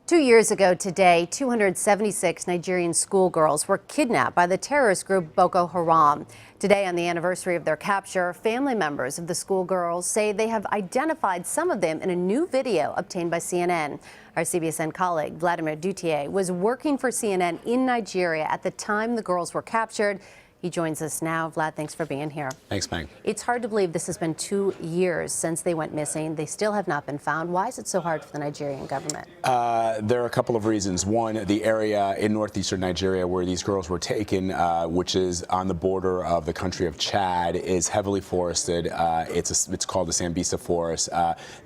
2 years ago today, 276 Nigerian schoolgirls were kidnapped by the terrorist group Boko Haram. Today, on the anniversary of their capture, family members of the schoolgirls say they have identified some of them in a new video obtained by CNN. Our CBSN colleague, Vladimir Duthiers, was working for CNN in Nigeria at the time the girls were captured. He joins us now. Vlad, thanks for being here. Thanks, Meg. It's hard to believe this has been 2 years since they went missing. They still have not been found. Why is it so hard for the Nigerian government? There are a couple of reasons. One, the area in northeastern Nigeria where these girls were taken, which is on the border of the country of Chad, is heavily forested. It's called the Sambisa Forest.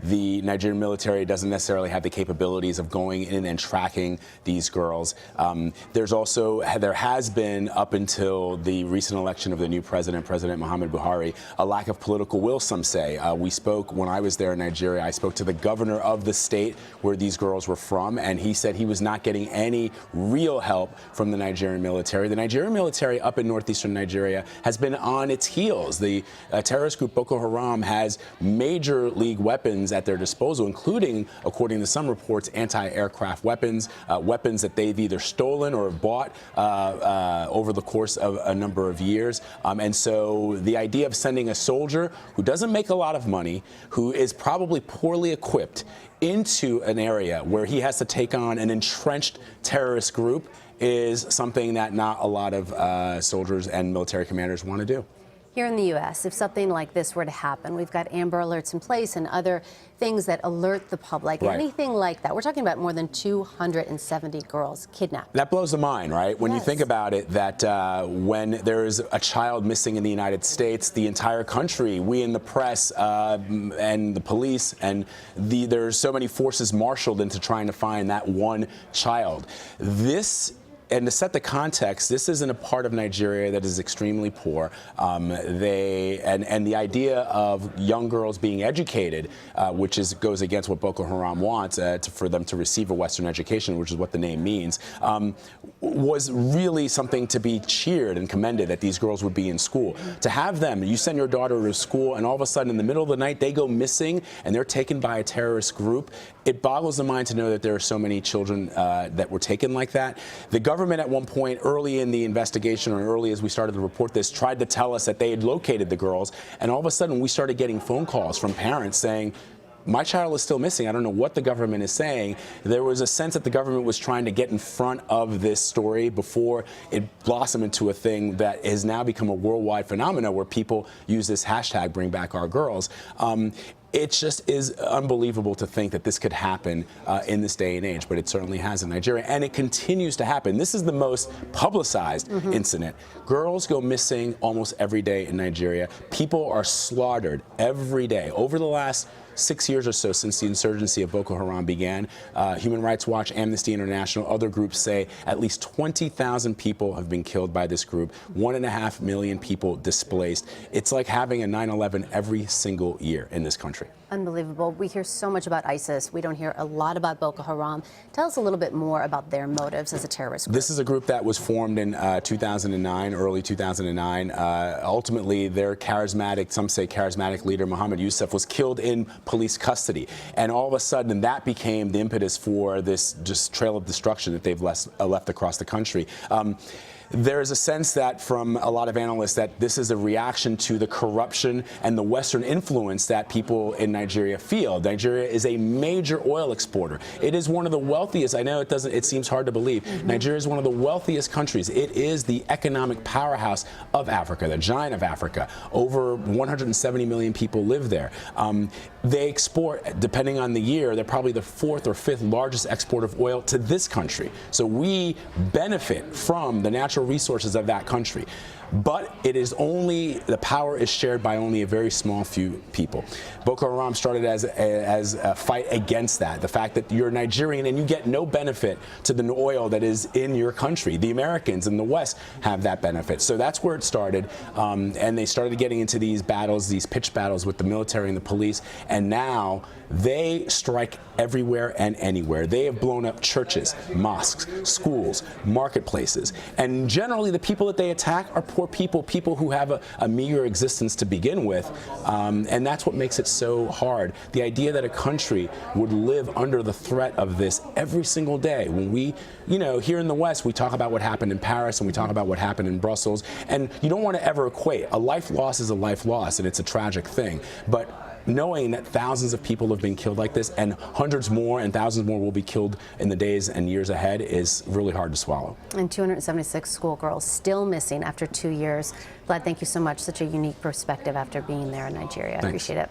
The Nigerian military doesn't necessarily have the capabilities of going in and tracking these girls. There has been, up until the recent election of the new President Muhammad Buhari, a lack of political will, some say. We spoke, when I was there in Nigeria, I spoke to the governor of the state where these girls were from, and he said he was not getting any real help from the Nigerian military. The Nigerian military up in northeastern Nigeria has been on its heels. The terrorist group Boko Haram has major league weapons at their disposal, including, according to some reports, anti-aircraft weapons, weapons that they've either stolen or bought over the course of a number of years. And so the idea of sending a soldier who doesn't make a lot of money, who is probably poorly equipped, into an area where he has to take on an entrenched terrorist group is something that not a lot of soldiers and military commanders want to do. Here in the U.S., if something like this were to happen, we've got Amber Alerts in place and other things that alert the public. Right. Anything like that. We're talking about more than 270 girls kidnapped. That blows the mind, right? When Yes. you think about it, that when there's a child missing in the United States, the entire country, we in the press and the police, and there's so many forces marshaled into trying to find that one child. And to set the context, this isn't a part of Nigeria that is extremely poor. And the idea of young girls being educated, which goes against what Boko Haram wants, for them to receive a Western education, which is what the name means, was really something to be cheered and commended, that these girls would be in school. To have them, you send your daughter to school, and all of a sudden in the middle of the night they go missing and they're taken by a terrorist group. It boggles the mind to know that there are so many children that were taken like that. The government at one point, early in the investigation, or early as we started to report this, tried to tell us that they had located the girls, and all of a sudden we started getting phone calls from parents saying, my child is still missing. I don't know what the government is saying. There was a sense that the government was trying to get in front of this story before it blossomed into a thing that has now become a worldwide phenomenon where people use this hashtag, Bring Back Our Girls. It just is unbelievable to think that this could happen in this day and age, but it certainly has in Nigeria, and it continues to happen. This is the most publicized incident. Girls go missing almost every day in Nigeria. People are slaughtered every day. Over the last 6 years or so since the insurgency of Boko Haram began, Human Rights Watch, Amnesty International, other groups say at least 20,000 people have been killed by this group, 1.5 million people displaced. It's like having a 9/11 every single year in this country. Unbelievable. We hear so much about ISIS. We don't hear a lot about Boko Haram. Tell us a little bit more about their motives as a terrorist group. This is a group that was formed in 2009, early 2009. Ultimately, their charismatic, some say charismatic leader, Mohammed Yusuf, was killed in police custody. And all of a sudden, that became the impetus for this just trail of destruction that they've left across the country. There is a sense that from a lot of analysts that this is a reaction to the corruption and the Western influence that people in Nigeria feel. Nigeria is a major oil exporter. It is one of the wealthiest. I know it seems hard to believe. Nigeria is one of the wealthiest countries. It is the economic powerhouse of Africa, the giant of Africa. Over 170 million people live there. They export, depending on the year, they're probably the 4th or 5th largest exporter of oil to this country. So we benefit from the natural resources of that country. But it is the power is shared by only a very small few people. Boko Haram started as a fight against that. The fact that you're Nigerian and you get no benefit to the oil that is in your country. The Americans in the West have that benefit. So that's where it started. And they started getting into these battles, these pitched battles with the military and the police. And now they strike everywhere and anywhere. They have blown up churches, mosques, schools, marketplaces. And generally the people that they attack are poor poor people who have a meager existence to begin with, and that's what makes it so hard. The idea that a country would live under the threat of this every single day. When we, here in the West, we talk about what happened in Paris and we talk about what happened in Brussels, and you don't want to ever equate. A life loss is a life loss, and it's a tragic thing. But knowing that thousands of people have been killed like this, and hundreds more and thousands more will be killed in the days and years ahead, is really hard to swallow. And 276 schoolgirls still missing after 2 years. Vlad, thank you so much. Such a unique perspective after being there in Nigeria. I appreciate it.